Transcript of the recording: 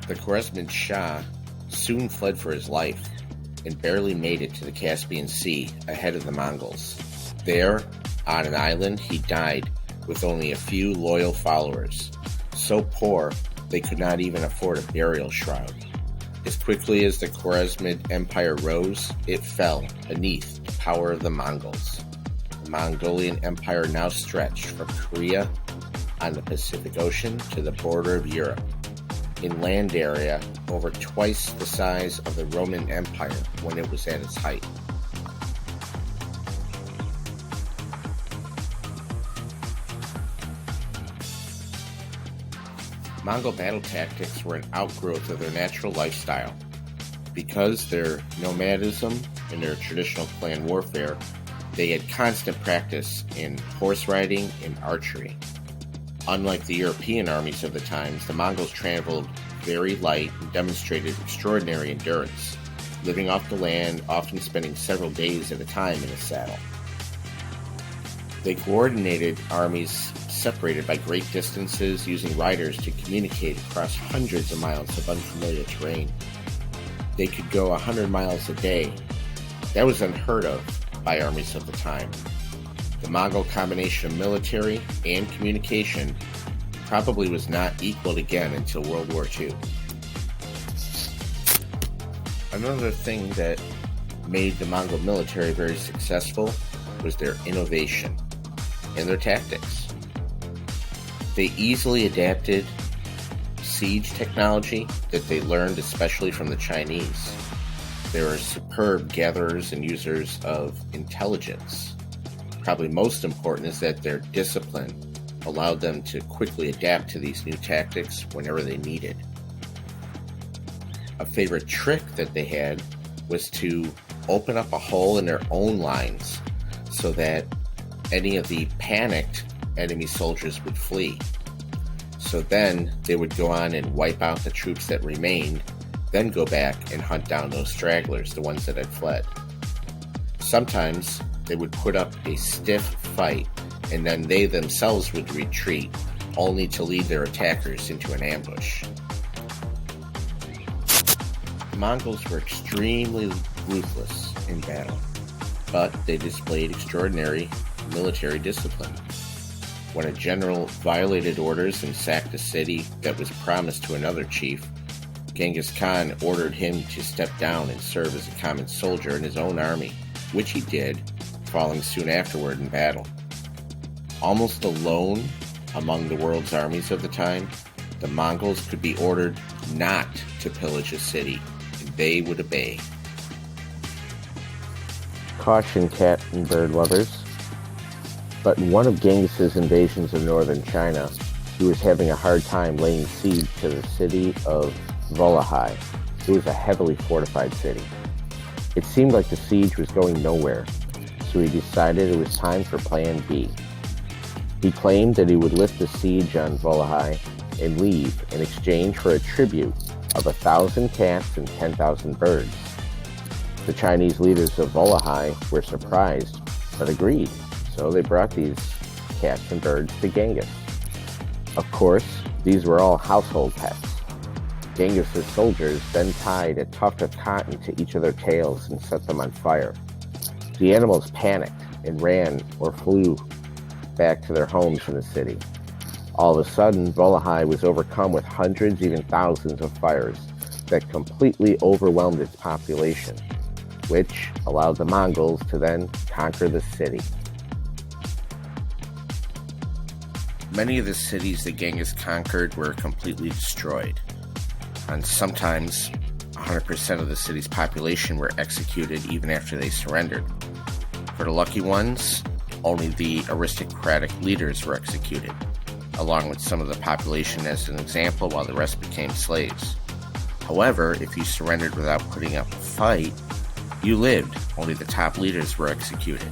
The Kwarezmian Shah soon fled for his life and barely made it to the Caspian Sea ahead of the Mongols. There, on an island, he died with only a few loyal followers, so poor they could not even afford a burial shroud. As quickly as the Kwarezmian Empire rose, it fell beneath the power of the Mongols. The Mongolian Empire now stretched from Korea on the Pacific Ocean to the border of Europe, in land area over twice the size of the Roman Empire when it was at its height. Mongol battle tactics were an outgrowth of their natural lifestyle. Because their nomadism and their traditional clan warfare, they had constant practice in horse riding and archery. Unlike the European armies of the times, the Mongols traveled very light and demonstrated extraordinary endurance, living off the land, often spending several days at a time in a saddle. They coordinated armies separated by great distances, using riders to communicate across hundreds of miles of unfamiliar terrain. They could go 100 miles a day. That was unheard of by armies of the time. The Mongol combination of military and communication probably was not equaled again until World War II. Another thing that made the Mongol military very successful was their innovation and their tactics. They easily adapted siege technology that they learned especially from the Chinese. They were superb gatherers and users of intelligence. Probably most important is that their discipline allowed them to quickly adapt to these new tactics whenever they needed. A favorite trick that they had was to open up a hole in their own lines so that any of the panicked enemy soldiers would flee. So then they would go on and wipe out the troops that remained, then go back and hunt down those stragglers, the ones that had fled. Sometimes they would put up a stiff fight, and then they themselves would retreat, only to lead their attackers into an ambush. The Mongols were extremely ruthless in battle, but they displayed extraordinary military discipline. When a general violated orders and sacked a city that was promised to another chief, Genghis Khan ordered him to step down and serve as a common soldier in his own army, which he did, falling soon afterward in battle. Almost alone among the world's armies of the time, the Mongols could be ordered not to pillage a city, and they would obey. Caution, cat and bird lovers. But in one of Genghis's invasions of northern China, he was having a hard time laying siege to the city of Volahai. It was a heavily fortified city. It seemed like the siege was going nowhere, so he decided it was time for Plan B. He claimed that he would lift the siege on Volahai and leave in exchange for a tribute of 1,000 cats and 10,000 birds. The Chinese leaders of Volahai were surprised, but agreed. So they brought these cats and birds to Genghis. Of course, these were all household pets. Genghis's soldiers then tied a tuft of cotton to each of their tails and set them on fire. The animals panicked and ran or flew back to their homes in the city. All of a sudden, Volahai was overcome with hundreds, even thousands of fires that completely overwhelmed its population, which allowed the Mongols to then conquer the city. Many of the cities that Genghis conquered were completely destroyed, and sometimes 100% of the city's population were executed even after they surrendered. For the lucky ones, only the aristocratic leaders were executed, along with some of the population as an example, while the rest became slaves. However, if you surrendered without putting up a fight, you lived. Only the top leaders were executed.